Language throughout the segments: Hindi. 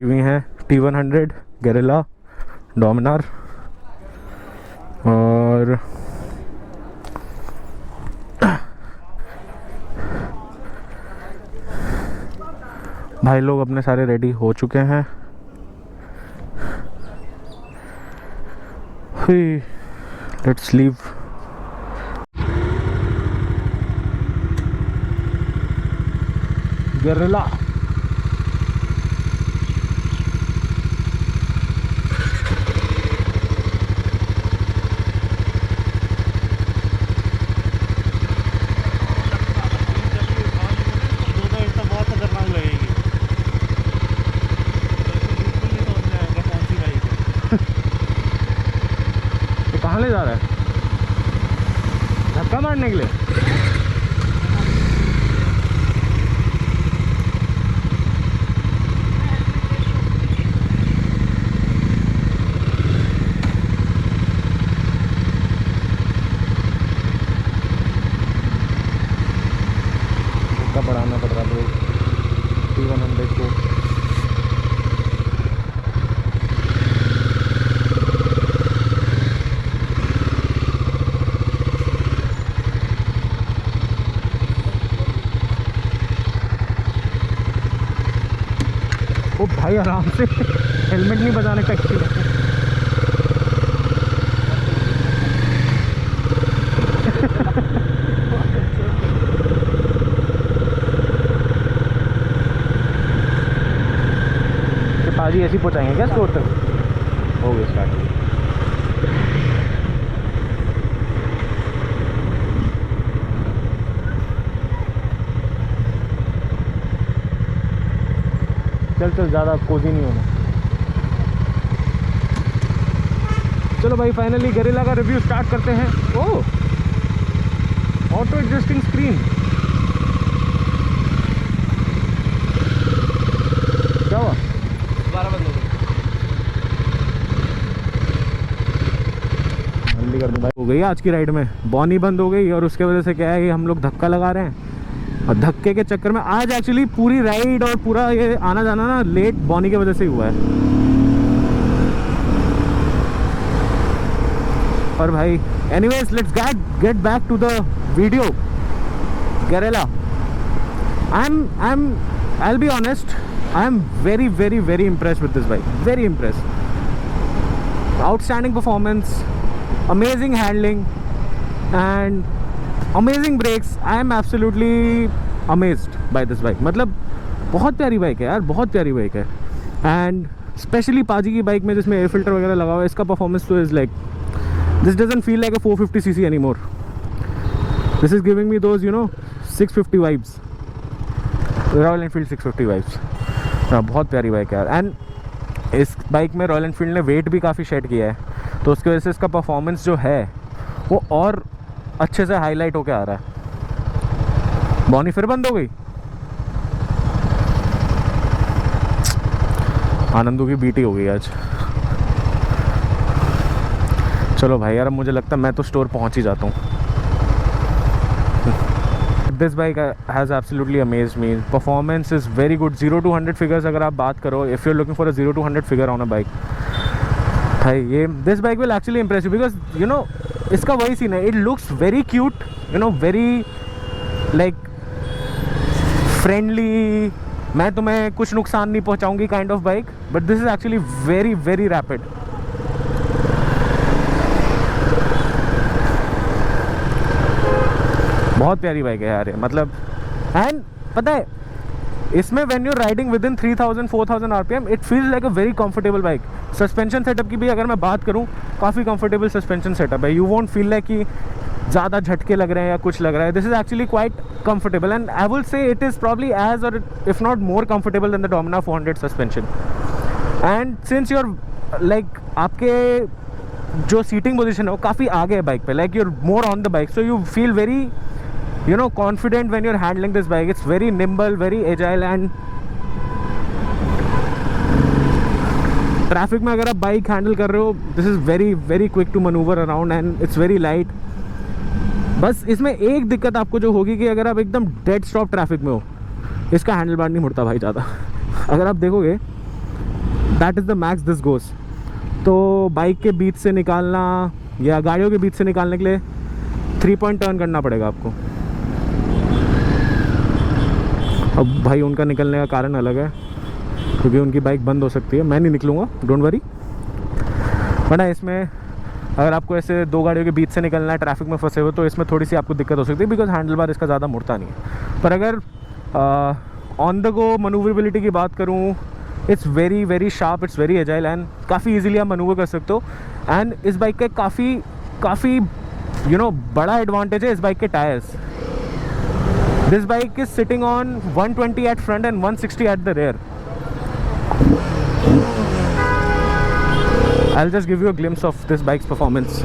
हुई हैं T100 गेरिला डोमिनार और भाई लोग अपने सारे रेडी हो चुके हैं। Let's leave. गेरिला कहाँ ले जा रहा है? धक्का मारने के लिए? धक्का बढ़ाना पड़ रहा है T100 को। ओ भाई आराम से हेलमेट नहीं बजाने का एक्सपीरियंस। पाजी ऐसे ही पहुँचाएंगे क्या स्टोर तक? हो गया स्टार्ट। चल चल ज़्यादा कोजी नहीं होना। चलो भाई फाइनली गेरिला का रिव्यू स्टार्ट करते हैं। ओह ऑटो एडजस्टिंग स्क्रीन, क्या हुआ? दोबारा बंद हो गई। जल्दी कर दूँ भाई। हो गई आज की राइड में बॉनी बंद हो गई और उसके वजह से क्या है कि हम लोग धक्का लगा रहे हैं और धक्के के चक्कर में आज एक्चुअली पूरी राइड और पूरा ये आना जाना ना लेट बॉनी की वजह से ही हुआ है। और भाई anyways let's get back to the video. गेरिला I'll be honest, I am very impressed with this bike. Very impressed. Outstanding performance, amazing handling and amazing brakes. I am absolutely amazed by this bike. मतलब बहुत प्यारी बाइक है यार, बहुत प्यारी बाइक है। एंड स्पेशली पाजी की बाइक में जिसमें एयर फिल्टर वगैरह लगा हुआ है, इसका परफॉर्मेंस तो is like this doesn't feel like a 450cc anymore. This is giving me those 650 vibes, royal Enfield 650 vibes. बहुत प्यारी बाइक है यार। एंड इस बाइक में रॉयल एनफील्ड ने वेट भी काफ़ी शेड किया है, तो उसकी वजह से इसका परफॉर्मेंस जो है वो और अच्छे से हाईलाइट होके आ रहा है। बॉनी फिर बंद हो गई। आनंदू की बीटी हो गई आज। चलो भाई यार, अब मुझे लगता है मैं तो स्टोर पहुंच ही जाता हूँ। This bike has absolutely amazed me. Performance is very good. 0 to 100 figures अगर आप बात करो, if you are looking for a 0 to 100 figure on a bike, भाई ये this bike will actually impress you because इसका वही सीन है। It looks very cute, very like friendly, मैं तुम्हें कुछ नुकसान नहीं पहुंचाऊंगी kind of bike, but this is actually very rapid. बहुत प्यारी बाइक है यार, मतलब। एंड पता है इसमें when you riding with in 3000-4000 RPM it feels like a very comfortable bike. Suspension setup की भी अगर मैं बात करूं, काफ़ी कंफर्टेबल सस्पेंशन सेटअप है। यू वोंट फील लाइक कि ज़्यादा झटके लग रहे हैं या कुछ लग रहा है। This is actually quite comfortable and I will say it is probably as और if not more comfortable than the Dominar 400 suspension. And since you're like आपके जो सीटिंग पोजिशन है वो काफ़ी आगे है बाइक पे, like you're more on the bike, so you feel very confident when you're handling this bike. It's very nimble, very agile and traffic में अगर आप बाइक हैंडल कर रहे हो, this is very quick to manoeuvre around and it's very light. बस इसमें एक दिक्कत आपको जो होगी कि अगर आप एकदम डेड स्टॉप ट्रैफिक में हो, इसका हैंडल बार नहीं मुड़ता भाई ज़्यादा। अगर आप देखोगे that is the max this goes. तो बाइक के बीच से निकालना या गाड़ियों के बीच से निकालने के लिए 3 पॉइंट टर्न करना पड़ेगा आपको। अब भाई उनका निकलने का कारण अलग है क्योंकि उनकी बाइक बंद हो सकती है, मैं नहीं निकलूँगा, डोंट वरी। वरना इसमें अगर आपको ऐसे दो गाड़ियों के बीच से निकलना है, ट्रैफिक में फंसे हो, तो इसमें थोड़ी सी आपको दिक्कत हो सकती है बिकॉज हैंडल बार इसका ज़्यादा मुड़ता नहीं है। पर अगर ऑन द गो मनूवरेबिलिटी की बात करूँ, it's very very sharp, it's very agile and काफ़ी इजीली आप मनूवर कर सकते हो। एंड इस बाइक का काफ़ी बड़ा एडवांटेज है इस बाइक के tyres. This bike is sitting on 120 at front and 160 at the rear. I'll just give you a glimpse of this bike's performance.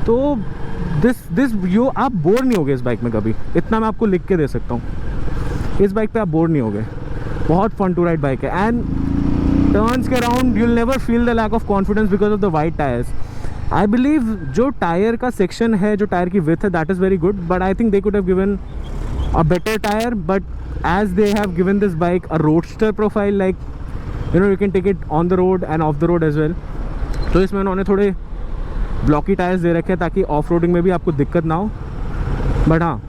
तो आप बोर नहीं होगे इस बाइक में कभी, इतना मैं आपको लिख के दे सकता हूँ। इस बाइक पे आप बोर नहीं होगे, बहुत फन टू राइड बाइक है। एंड टर्न्स के around you'll never feel the lack of confidence because of the wide tires. I believe जो टायर का सेक्शन है, जो टायर की width है, that is very good, but I think they could have given a better tire. But as they have given this bike a roadster profile, like you can take it on the road and off the road as well, तो इसमें उन्होंने थोड़े ब्लॉकी टायर्स दे रखे हैं ताकि ऑफ रोडिंग में भी आपको दिक्कत ना हो। बट हाँ,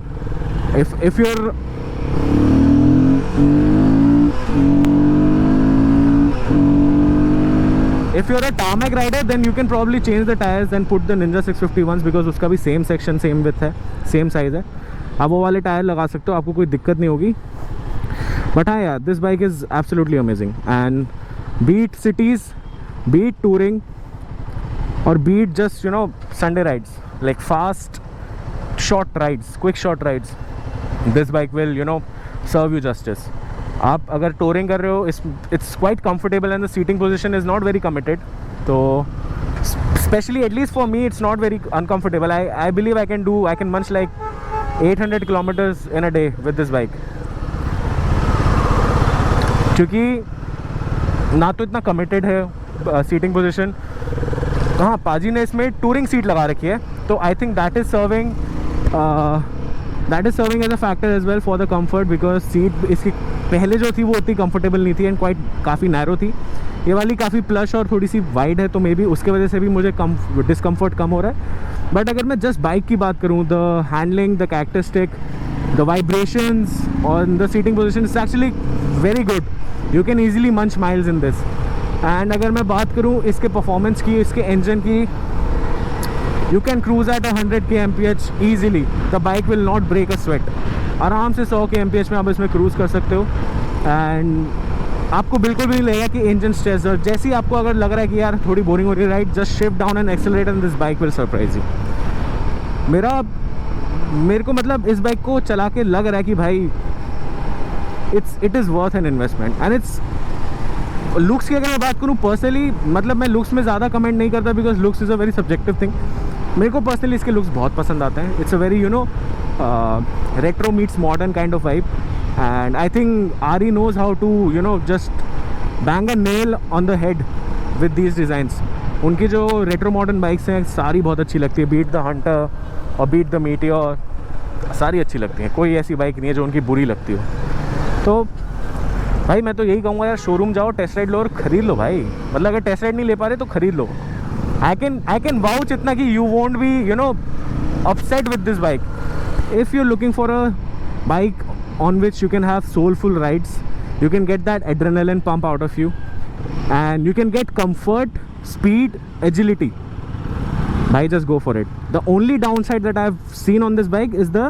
if you're if you're a tarmac rider, then you can probably change the tires and put the Ninja 650 ones because उसका भी सेम सेक्शन, सेम विड्थ है, सेम साइज़ है। आप वो वाले टायर लगा सकते हो, आपको कोई दिक्कत नहीं होगी। बट हाँ यार, this bike is absolutely amazing and beat cities, beat touring और beat just Sunday rides, like fast short rides, quick short rides, this bike will serve you justice. आप अगर टूरिंग कर रहे हो, it's quite comfortable and the seating position is not very committed. तो specially at least for me it's not very uncomfortable. I believe I can munch like 800 kilometres in a day with this bike, क्योंकि ना तो इतना कमिटेड है सीटिंग पोजीशन। हाँ, पाजी ने इसमें टूरिंग सीट लगा रखी है, तो I think that is serving as a factor as well for the comfort, because seat इसकी पहले जो थी वो उतनी कंफर्टेबल नहीं थी एंड काफ़ी नैरो थी। ये वाली काफ़ी प्लश और थोड़ी सी वाइड है, तो मे बी उसके वजह से भी मुझे डिस्कम्फर्ट कम हो रहा है। बट अगर मैं जस्ट बाइक की बात करूँ, the handling, the characteristic, the vibrations और the seating position is actually very good. You can easily munch miles in this. And अगर मैं बात करूँ इसके परफॉर्मेंस की, इसके इंजन की, you can cruise at 100 kmph easily, the bike will not break a sweat. आराम से 100 kmph में आप इसमें क्रूज़ कर सकते हो एंड आपको बिल्कुल भी नहीं लगेगा कि इंजन स्ट्रेस। और जैसे ही आपको अगर लग रहा है कि यार थोड़ी बोरिंग हो रही है ride, just shift down and accelerate and this bike will surprise you. मेरे को मतलब इस बाइक को चला के लग रहा है कि भाई it is worth an investment. And it's looks की अगर मैं बात करूँ पर्सनली, मतलब मैं लुक्स में ज़्यादा कमेंट नहीं करता because looks is a very subjective thing. मेरे को पर्सनली इसके लुक्स बहुत पसंद आते हैं। It's a very retro meets modern kind of vibe, and I think Ari knows how to just bang a nail on the head with these designs. उनकी जो retro modern bikes हैं सारी बहुत अच्छी लगती है। बीट द हंटर और बीट द मीटियोर सारी अच्छी लगती हैं, कोई ऐसी बाइक नहीं है जो उनकी बुरी लगती हो। तो भाई मैं तो यही कहूँगा यार, शोरूम जाओ, टेस्ट राइड लो और ख़रीद लो भाई। मतलब अगर टेस्ट राइड नहीं ले पा रहे तो ख़रीद लो। आई कैन वाउच इतना कि you won't be upset with this bike. If you're looking for a bike on which you can have soulful rides, you can get that adrenaline pump out of you, and you can get comfort, speed, agility. Bhai, just go for it. The only downside that I've seen on this bike is the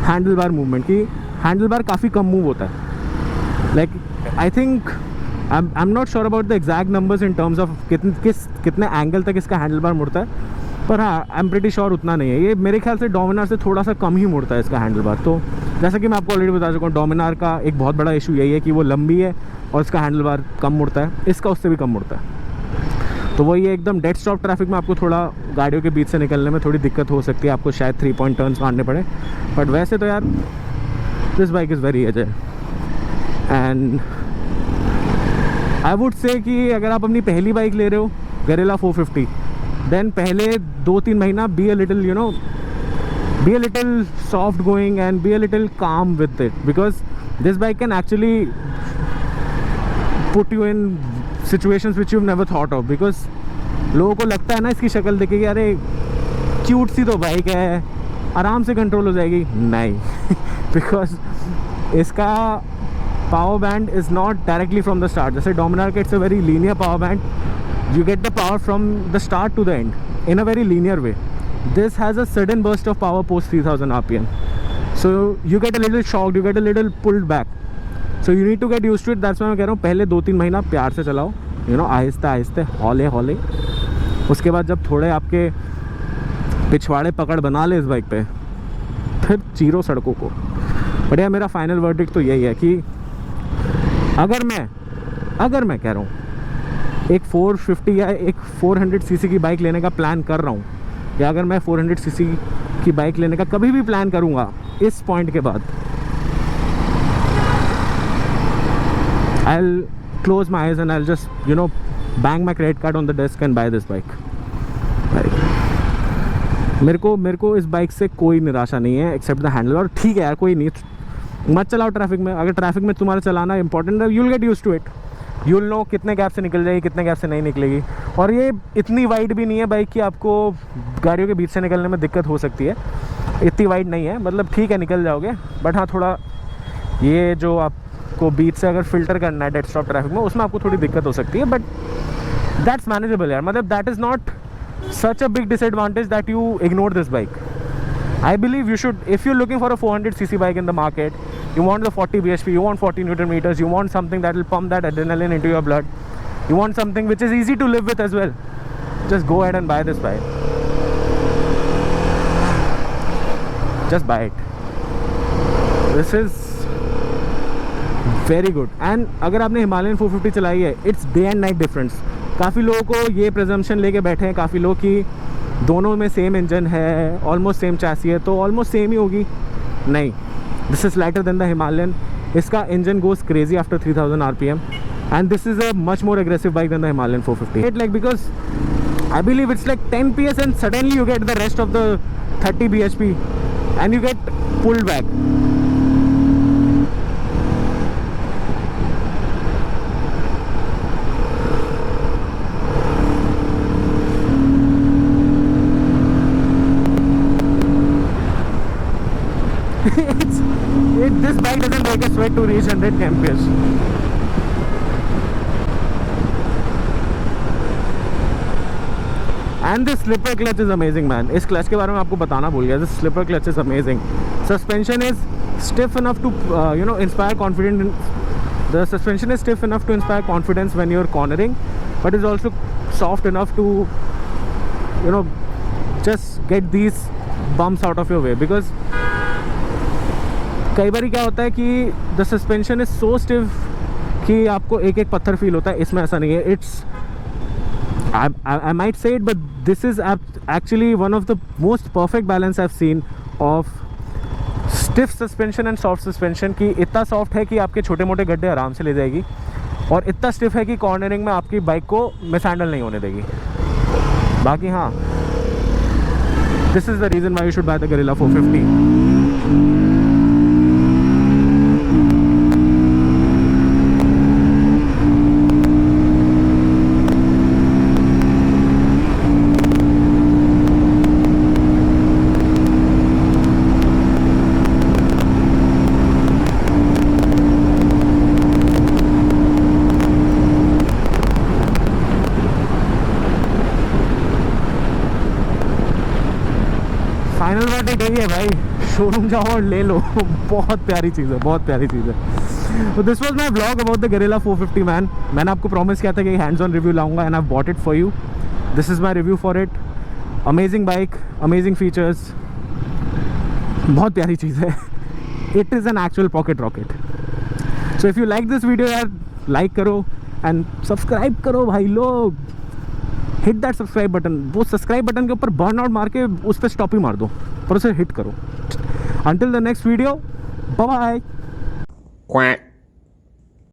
handlebar movement. कि handlebar काफ़ी कम move होता है। Like I think I'm not sure about the exact numbers in terms of कितने angle तक इसका handlebar मुड़ता है, पर हाँ आई एम प्रीटी श्योर उतना नहीं है। ये मेरे ख्याल से डोमिनार से थोड़ा सा कम ही मुड़ता है इसका हैंडल बार। तो जैसा कि मैं आपको ऑलरेडी बता चुका हूँ, डोमिनार का एक बहुत बड़ा इशू यही है कि वो लंबी है और इसका हैंडल बार कम मुड़ता है, इसका उससे भी कम मुड़ता है। तो वो ये एकदम डेड स्टॉप ट्रैफिक में आपको थोड़ा गाड़ियों के बीच से निकलने में थोड़ी दिक्कत हो सकती है, आपको शायद 3 पॉइंट टर्न्स मारने पड़े। बट वैसे तो यार this bike is very agile and I would say कि अगर आप अपनी पहली बाइक ले रहे हो गरेला 450, देन पहले 2-3 महीना be a little be a little soft going and be a little calm with it, because this bike can actually put you in situations which you've never thought of. Because लोगों को लगता है ना इसकी शक्ल देख के कि अरे क्यूट सी तो बाइक है, आराम से कंट्रोल हो जाएगी, नहीं बिकॉज इसका power band is not directly from the start. जैसे डोमिनार का it's a very linear power band, you get the power from the start to the end in a very linear way. This has a sudden burst of power post 3000 rpm, so you get a little shocked, you get a little pulled back, so you need to get used to it. That's why मैं कह रहा हूँ पहले 2-3 महीना प्यार से चलाओ, आहिस्ते आहिस्ते, हौले हौले. उसके बाद जब थोड़े आपके पिछवाड़े पकड़ बना ले इस बाइक पे, फिर चीरो सड़कों को. बढ़िया. मेरा फाइनल वर्डिक्ट तो यही है कि अगर मैं कह रहा हूँ एक 450 या एक 400 सीसी की बाइक लेने का प्लान कर रहा हूँ, या अगर मैं 400 सीसी की बाइक लेने का कभी भी प्लान करूँगा इस पॉइंट के बाद, I'll close my eyes and I'll just bang my credit card on the desk and buy this bike. मेरे को इस बाइक से कोई निराशा नहीं है एक्सेप्ट द हैंडल. और ठीक है यार, कोई नहीं, मत चलाओ ट्रैफिक में. अगर ट्रैफिक में तुम्हारा चलाना इंपॉर्टेंट है, you'll get used to it. You'll no कितने गैप से निकल जाएगी, कितने गैप से नहीं निकलेगी. और ये इतनी वाइड भी नहीं है बाइक कि आपको गाड़ियों के बीच से निकलने में दिक्कत हो सकती है. इतनी वाइड नहीं है, मतलब ठीक है निकल जाओगे, बट हाँ थोड़ा ये जो आपको बीच से अगर फ़िल्टर करना है डेड स्टॉप ट्रैफिक में, उसमें आपको थोड़ी दिक्कत हो सकती है, बट दैट्स मैनेजेबल यार. मतलब that is not such a big disadvantage that you ignore this bike. I believe you should, if you're looking for a 400cc bike in the market, you want the 40 bhp, you want 40 newton meters, you want something that will pump that adrenaline into your blood, you want something which is easy to live with as well, just go ahead and buy this bike. Just buy it. This is very good. And अगर आपने हिमालयन 450 चलाई है, it's day and night difference. काफ़ी लोगों को ये presumption लेके बैठे हैं काफ़ी लोग कि दोनों में सेम इंजन है, ऑलमोस्ट सेम चैसी है, तो ऑलमोस्ट सेम ही होगी. नहीं, this is lighter than the Himalayan. इसका engine goes crazy after 3000 rpm and this is a much more aggressive bike than the Himalayan 450. It like because I believe it's like 10 PS and suddenly you get the rest of the 30 bhp and you get pulled back. This bike doesn't make a sweat to reach 100 kmph. And this slipper clutch is amazing, man. इस क्लच के बारे में आपको बताना भूल गया. This slipper clutch is amazing. Suspension is stiff enough to inspire confidence. The suspension is stiff enough to inspire confidence when you're cornering, but is also soft enough to just get these bumps out of your way. Because कई बार क्या होता है कि the suspension is so stiff कि आपको एक एक पत्थर फील होता है. इसमें ऐसा नहीं है. It's I might say it, but this is actually one of the most perfect balance I have seen of stiff suspension and soft suspension. कि इतना सॉफ्ट है कि आपके छोटे मोटे गड्ढे आराम से ले जाएगी, और इतना स्टिफ है कि कॉर्नरिंग में आपकी बाइक को मिसहैंडल नहीं होने देगी. बाकी हाँ, this is the reason why you should buy the Guerrilla 450. Final verdict यही है भाई, शोरूम जाओ और ले लो. बहुत प्यारी चीज़ है, बहुत प्यारी चीज़ है. तो this was my vlog about the Guerrilla 450 man. मैंने आपको प्रॉमिस किया था कि हैंड्स ऑन रिव्यू लाऊंगा, and I bought it for you. This is my review for it. Amazing bike, amazing features, बहुत प्यारी चीज़ है. It is an actual pocket rocket. So if you like this video यार, लाइक करो एंड सब्सक्राइब करो भाई लोग. Hit that subscribe button. वो सब्सक्राइब बटन के ऊपर बर्न आउट मार के उस पर स्टॉप ही मार दो, पर उसे हिट करो. Until the next video, bye bye.